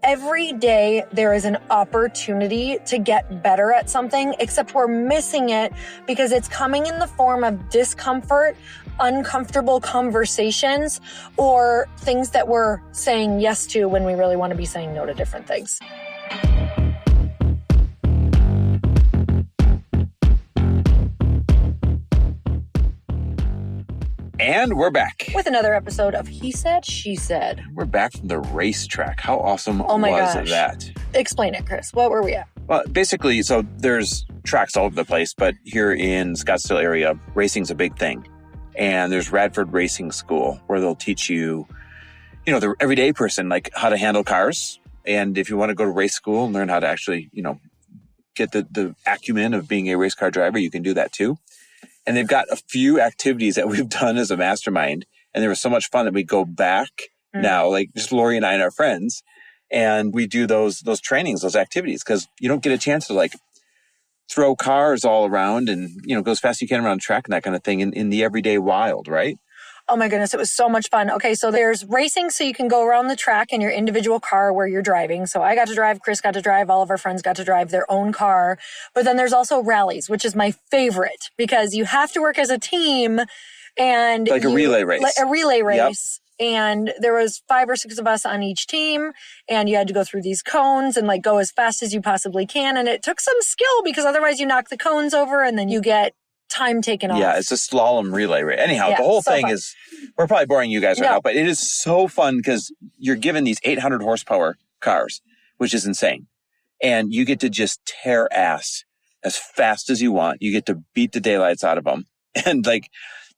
every day there is an opportunity to get better at something, except we're missing it because it's coming in the form of discomfort, uncomfortable conversations, or things that we're saying yes to when we really want to be saying no to different things. And we're back with another episode of He Said, She Said. We're back from the racetrack. How awesome was gosh. That? Explain it, Chris. What were we at? Well, basically, so there's tracks all over the place, but here in Scottsdale area, racing's a big thing. And there's Radford Racing School where they'll teach you, the everyday person, like how to handle cars. And if you want to go to race school and learn how to actually, get the acumen of being a race car driver, you can do that too. And they've got a few activities that we've done as a mastermind. And there was so much fun that we go back now, like just Lori and I and our friends, and we do those trainings, those activities, because you don't get a chance to like throw cars all around and, go as fast as you can around the track and that kind of thing in the everyday wild, right? Oh my goodness, it was so much fun. Okay, so there's racing, so you can go around the track in your individual car where you're driving. So I got to drive, Chris got to drive, all of our friends got to drive their own car. But then there's also rallies, which is my favorite because you have to work as a team and like a relay race. Like a relay race. Yep. And there was 5 or 6 of us on each team, and you had to go through these cones and like go as fast as you possibly can. And it took some skill because otherwise you knock the cones over and then you get time taken off. Yeah, it's a slalom relay race. Anyhow, the whole thing is, we're probably boring you guys right now, but it is so fun because you're given these 800 horsepower cars, which is insane. And you get to just tear ass as fast as you want. You get to beat the daylights out of them. And like,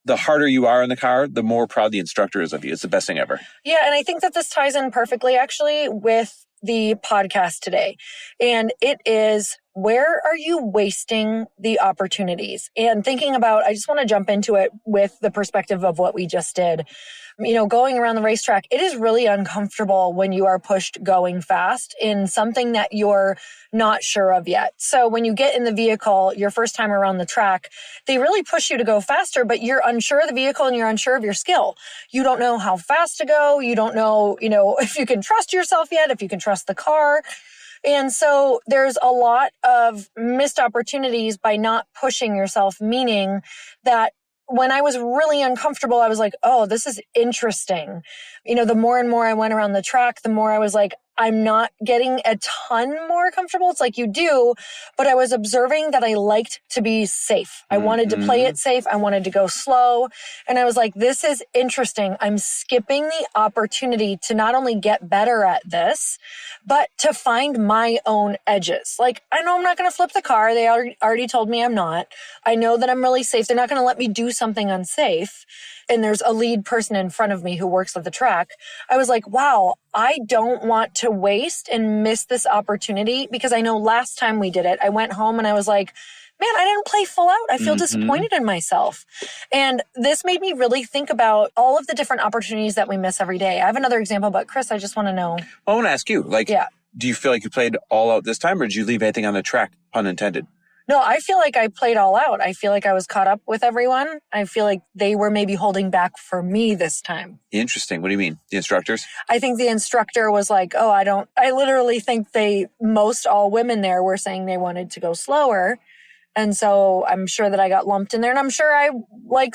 the harder you are in the car, the more proud the instructor is of you. It's the best thing ever. Yeah, and I think that this ties in perfectly actually with the podcast today. And it is, where are you wasting the opportunities? And thinking about, I just want to jump into it with the perspective of what we just did. Going around the racetrack, it is really uncomfortable when you are pushed going fast in something that you're not sure of yet. So when you get in the vehicle, your first time around the track, they really push you to go faster, but you're unsure of the vehicle and you're unsure of your skill. You don't know how fast to go. You don't know, if you can trust yourself yet, if you can trust the car. And so there's a lot of missed opportunities by not pushing yourself, meaning that when I was really uncomfortable, I was like, oh, this is interesting. The more and more I went around the track, the more I was like, I'm not getting a ton more comfortable. It's like you do, but I was observing that I liked to be safe. I wanted to play it safe. I wanted to go slow. And I was like, this is interesting. I'm skipping the opportunity to not only get better at this, but to find my own edges. Like, I know I'm not going to flip the car. They already told me I'm not. I know that I'm really safe. They're not going to let me do something unsafe. And there's a lead person in front of me who works at the track. I was like, wow, I don't want to waste and miss this opportunity because I know last time we did it, I went home and I was like, man, I didn't play full out. I feel disappointed in myself. And this made me really think about all of the different opportunities that we miss every day. I have another example, but Chris, I just want to know. Well, I want to ask you, do you feel like you played all out this time or did you leave anything on the track, pun intended? No, I feel like I played all out. I feel like I was caught up with everyone. I feel like they were maybe holding back for me this time. Interesting. What do you mean? The instructors? I think the instructor was like, oh, I literally think most all women there were saying they wanted to go slower. And so I'm sure that I got lumped in there and I'm sure I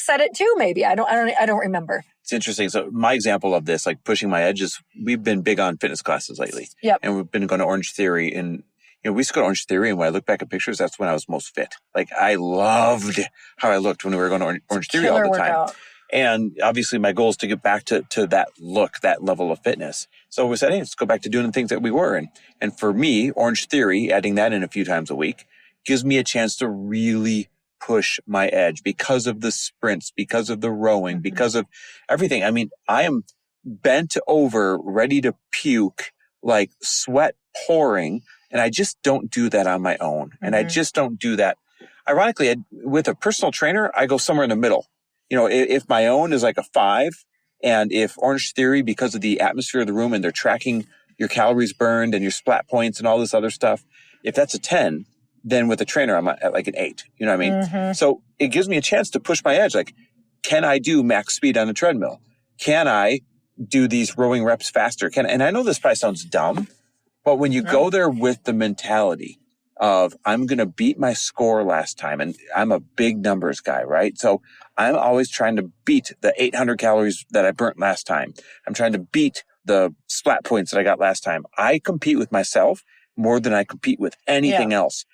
said it too, maybe. I don't remember. It's interesting. So my example of this, like pushing my edges, we've been big on fitness classes lately. Yep. And we've been going to Orangetheory and we used to go to Orangetheory, and when I look back at pictures, that's when I was most fit. Like, I loved how I looked when we were going to Orangetheory all the time. Workout. And obviously, my goal is to get back to that look, that level of fitness. So we said, hey, let's go back to doing the things that we were. And for me, Orangetheory, adding that in a few times a week, gives me a chance to really push my edge because of the sprints, because of the rowing, because of everything. I mean, I am bent over, ready to puke, like sweat pouring. And I just don't do that on my own. And I just don't do that. Ironically, with a personal trainer, I go somewhere in the middle. If my own is like a 5, and if Orangetheory, because of the atmosphere of the room and they're tracking your calories burned and your splat points and all this other stuff, if that's a 10, then with a trainer, I'm at like an 8. You know what I mean? So it gives me a chance to push my edge. Like, can I do max speed on a treadmill? Can I do these rowing reps faster? And I know this probably sounds dumb, But when you go there with the mentality of, I'm going to beat my score last time, and I'm a big numbers guy, right? So I'm always trying to beat the 800 calories that I burnt last time. I'm trying to beat the splat points that I got last time. I compete with myself more than I compete with anything else.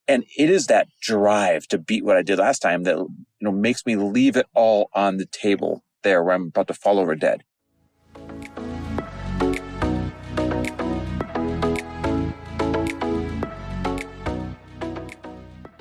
And it is that drive to beat what I did last time that, makes me leave it all on the table there where I'm about to fall over dead.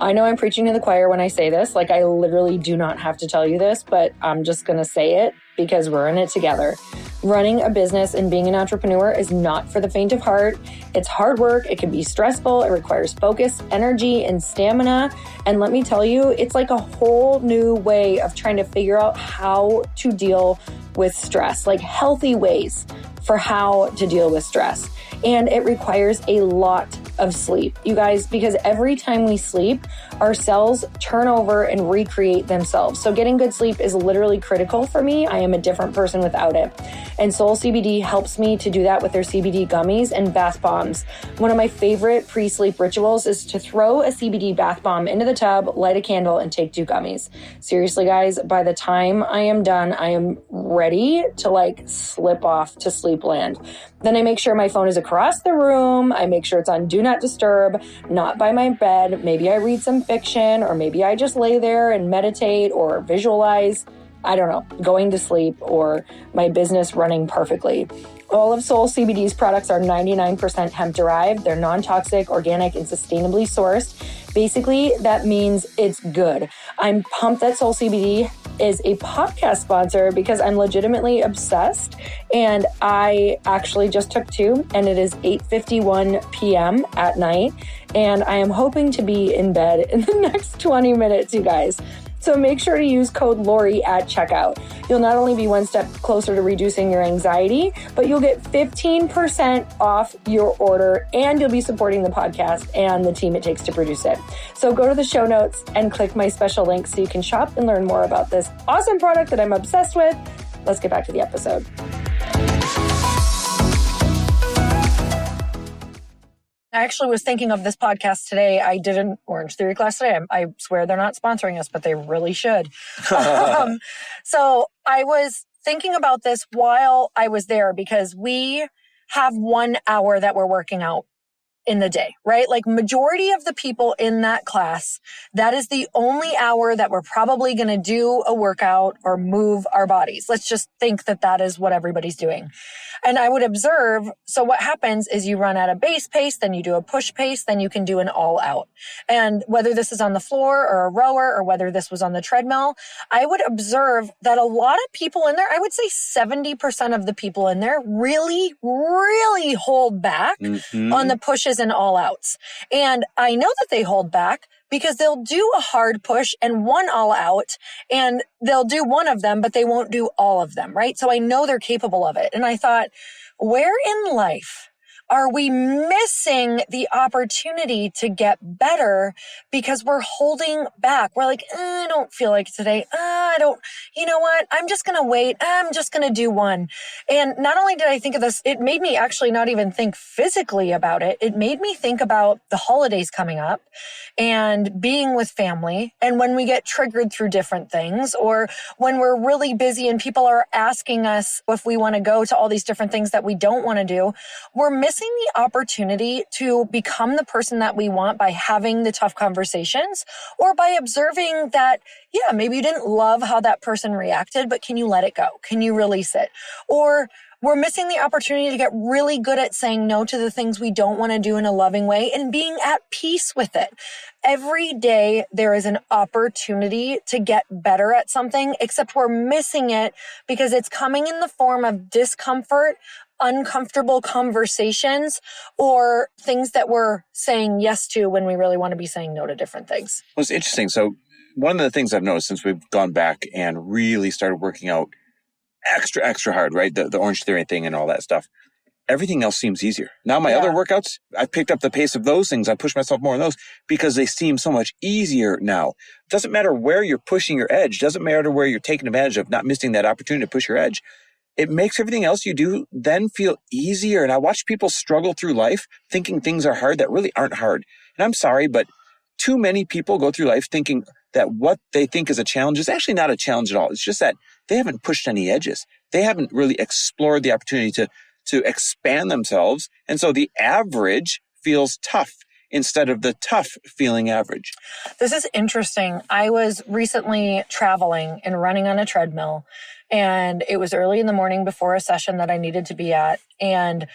I know I'm preaching to the choir when I say this. Like, I literally do not have to tell you this, but I'm just going to say it because we're in it together. Running a business and being an entrepreneur is not for the faint of heart. It's hard work. It can be stressful. It requires focus, energy, and stamina. And let me tell you, it's like a whole new way of trying to figure out how to deal with stress, like healthy ways for how to deal with stress. And it requires a lot of sleep, you guys, because every time we sleep, our cells turn over and recreate themselves. So getting good sleep is literally critical for me. I am a different person without it. And Soul CBD helps me to do that with their CBD gummies and bath bombs. One of my favorite pre-sleep rituals is to throw a CBD bath bomb into the tub, light a candle, and take 2 gummies. Seriously, guys, by the time I am done, I am ready to slip off to sleep land. Then I make sure my phone is across the room. I make sure it's on Do Not Disturb, not by my bed. Maybe I read some fiction, or maybe I just lay there and meditate or visualize, I don't know, going to sleep or my business running perfectly. All of Soul CBD's products are 99% hemp derived. They're non-toxic, organic, and sustainably sourced. Basically, that means it's good. I'm pumped that Soul CBD is a podcast sponsor because I'm legitimately obsessed. And I actually just took 2, and it is 8:51 p.m. at night. And I am hoping to be in bed in the next 20 minutes, you guys. So make sure to use code Lori at checkout. You'll not only be one step closer to reducing your anxiety, but you'll get 15% off your order, and you'll be supporting the podcast and the team it takes to produce it. So go to the show notes and click my special link so you can shop and learn more about this awesome product that I'm obsessed with. Let's get back to the episode. I actually was thinking of this podcast today. I did an Orangetheory class today. I swear they're not sponsoring us, but they really should. So I was thinking about this while I was there because we have 1 hour that we're working out in the day, right? Like majority of the people in that class, that is the only hour that we're probably going to do a workout or move our bodies. Let's just think that that is what everybody's doing. And I would observe, so what happens is you run at a base pace, then you do a push pace, then you can do an all out. And whether this is on the floor or a rower or whether this was on the treadmill, I would observe that a lot of people in there, I would say 70% of the people in there really, really hold back on the pushes and all outs. And I know that they hold back because they'll do a hard push and one all out, and they'll do one of them, but they won't do all of them, right? So I know they're capable of it. And I thought, where in life are we missing the opportunity to get better because we're holding back? We're like, I don't feel like it today. I don't, you know what? I'm just going to wait. I'm just going to do one. And not only did I think of this, it made me actually not even think physically about it. It made me think about the holidays coming up and being with family. And when we get triggered through different things, or when we're really busy and people are asking us if we want to go to all these different things that we don't want to do, we're missing the opportunity to become the person that we want by having the tough conversations, or by observing that, yeah, maybe you didn't love how that person reacted, but can you let it go? Can you release it? Or we're missing the opportunity to get really good at saying no to the things we don't want to do in a loving way and being at peace with it. Every day there is an opportunity to get better at something, except we're missing it because it's coming in the form of discomfort, uncomfortable conversations, or things that we're saying yes to when we really want to be saying no to different things. Well, it's interesting. So one of the things I've noticed since we've gone back and really started working out extra hard, right? The Orangetheory thing and all that stuff. Everything else seems easier. Now my other workouts, I picked up the pace of those things. I push myself more on those because they seem so much easier now. Doesn't matter where you're pushing your edge. Doesn't matter where you're taking advantage of not missing that opportunity to push your edge. it makes everything else you do then feel easier. And I watch people struggle through life thinking things are hard that really aren't hard. And I'm sorry, but too many people go through life thinking that what they think is a challenge is actually not a challenge at all. It's just that they haven't pushed any edges. They haven't really explored the opportunity to expand themselves. And so the average feels tough instead of the tough feeling average. This is interesting. I was recently traveling and running on a treadmill, and it was early in the morning before a session that I needed to be at. And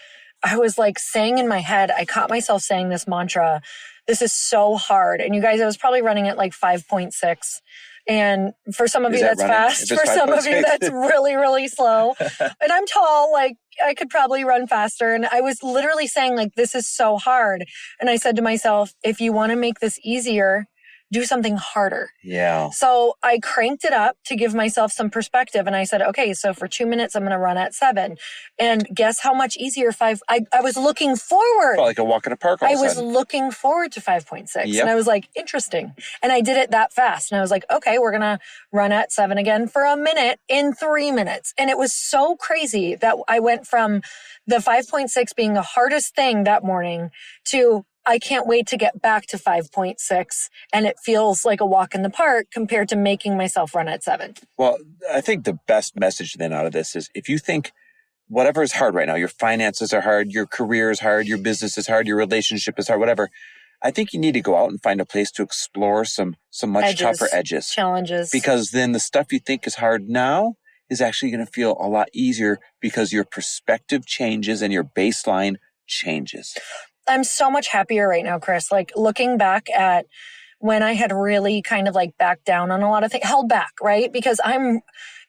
I was like saying in my head, I caught myself saying this mantra, this is so hard. And you guys, I was probably running at like 5.6. And for some of you, that's fast. For some of you, that's really, really slow. And I'm tall, like I could probably run faster. And I was literally saying like, this is so hard. And I said to myself, if you want to make this easier, do something harder. Yeah. So I cranked it up to give myself some perspective. And I said, okay, so for 2 minutes, I'm going to run at 7. And guess how much easier 5, I was looking forward. Felt like a walk in a park all of a sudden. I was looking forward to 5.6. Yep. And I was like, interesting. And I did it that fast. And I was like, okay, we're going to run at 7 again for a minute in 3 minutes. And it was so crazy that I went from the 5.6 being the hardest thing that morning to I can't wait to get back to 5.6. And it feels like a walk in the park compared to making myself run at 7. Well, I think the best message then out of this is if you think whatever is hard right now, your finances are hard, your career is hard, your business is hard, your relationship is hard, whatever, I think you need to go out and find a place to explore some much tougher edges. Challenges. Because then the stuff you think is hard now is actually going to feel a lot easier because your perspective changes and your baseline changes. I'm so much happier right now, Chris. Like looking back at when I had really kind of like backed down on a lot of things, held back, right? Because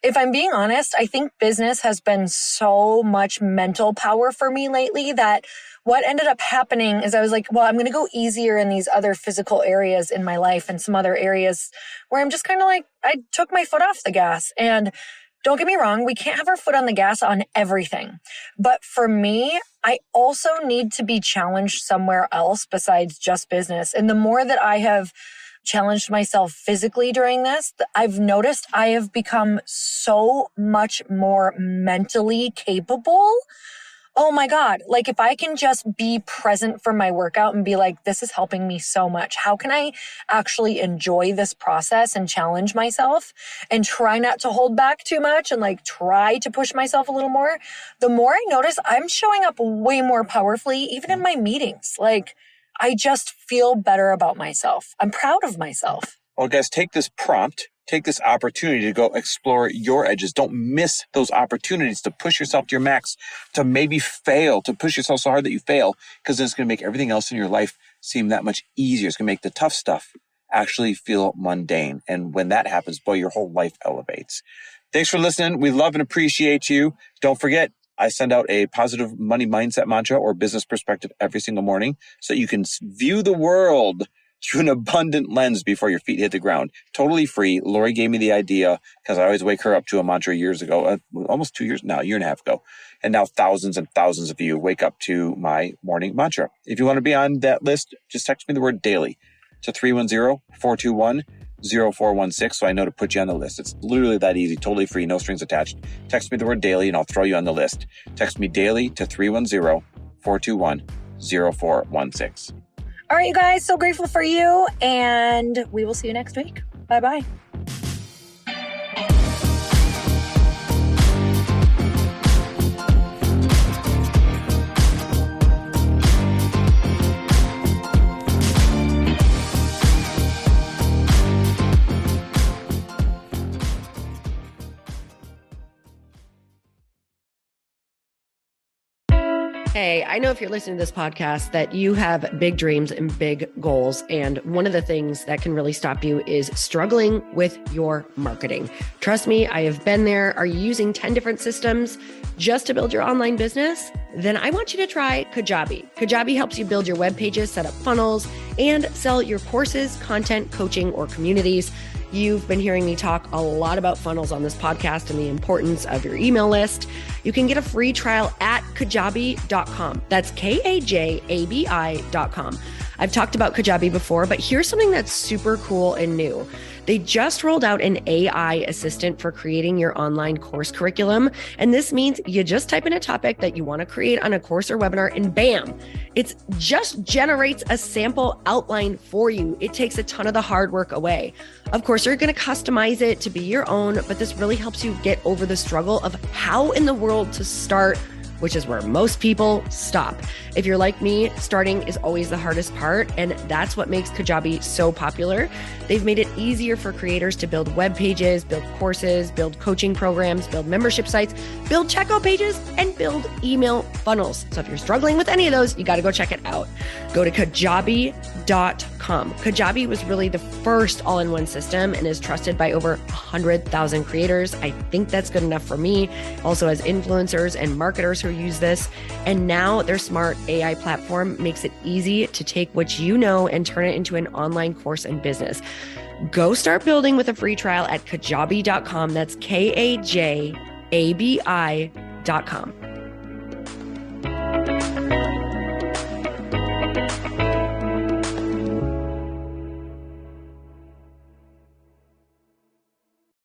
if I'm being honest, I think business has been so much mental power for me lately that what ended up happening is I was like, well, I'm going to go easier in these other physical areas in my life and some other areas where I'm just kind of like, I took my foot off the gas. And don't get me wrong, we can't have our foot on the gas on everything. But for me, I also need to be challenged somewhere else besides just business. And the more that I have challenged myself physically during this, I've noticed I have become so much more mentally capable. Oh my God. Like if I can just be present for my workout and be like, this is helping me so much. How can I actually enjoy this process and challenge myself and try not to hold back too much and like try to push myself a little more? The more I notice I'm showing up way more powerfully, even in my meetings. Like I just feel better about myself. I'm proud of myself. Well, guys, take this prompt. Take this opportunity to go explore your edges. Don't miss those opportunities to push yourself to your max, to maybe fail, to push yourself so hard that you fail, because then it's going to make everything else in your life seem that much easier. It's going to make the tough stuff actually feel mundane. And when that happens, boy, your whole life elevates. Thanks for listening. We love and appreciate you. Don't forget, I send out a positive money mindset mantra or business perspective every single morning so that you can view the world through an abundant lens before your feet hit the ground. Totally free. Lori gave me the idea because I always wake her up to a mantra years ago, almost 2 years now, a year and a half ago. And now thousands and thousands of you wake up to my morning mantra. If you want to be on that list, just text me the word daily to 310-421-0416 so I know to put you on the list. It's literally that easy, totally free, no strings attached. Text me the word daily and I'll throw you on the list. Text me daily to 310-421-0416. All right, you guys, so grateful for you, and we will see you next week. Bye-bye. Hey, I know if you're listening to this podcast that you have big dreams and big goals. And one of the things that can really stop you is struggling with your marketing. Trust me, I have been there. Are you using 10 different systems just to build your online business? Then I want you to try Kajabi. Kajabi helps you build your web pages, set up funnels, and sell your courses, content, coaching, or communities. You've been hearing me talk a lot about funnels on this podcast and the importance of your email list. You can get a free trial at kajabi.com. That's Kajabi.com. I've talked about Kajabi before, but here's something that's super cool and new. They just rolled out an AI assistant for creating your online course curriculum. And this means you just type in a topic that you want to create on a course or webinar, and bam, it just generates a sample outline for you. It takes a ton of the hard work away. Of course, you're going to customize it to be your own, but this really helps you get over the struggle of how in the world to start, which is where most people stop. If you're like me, starting is always the hardest part, and that's what makes Kajabi so popular. They've made it easier for creators to build web pages, build courses, build coaching programs, build membership sites, build checkout pages, and build email funnels. So if you're struggling with any of those, you got to go check it out. Go to kajabi.com. Kajabi was really the first all-in-one system and is trusted by over 100,000 creators. I think that's good enough for me. Also has influencers and marketers who use this. And now their smart AI platform makes it easy to take what you know and turn it into an online course and business. Go start building with a free trial at kajabi.com. That's Kajabi.com.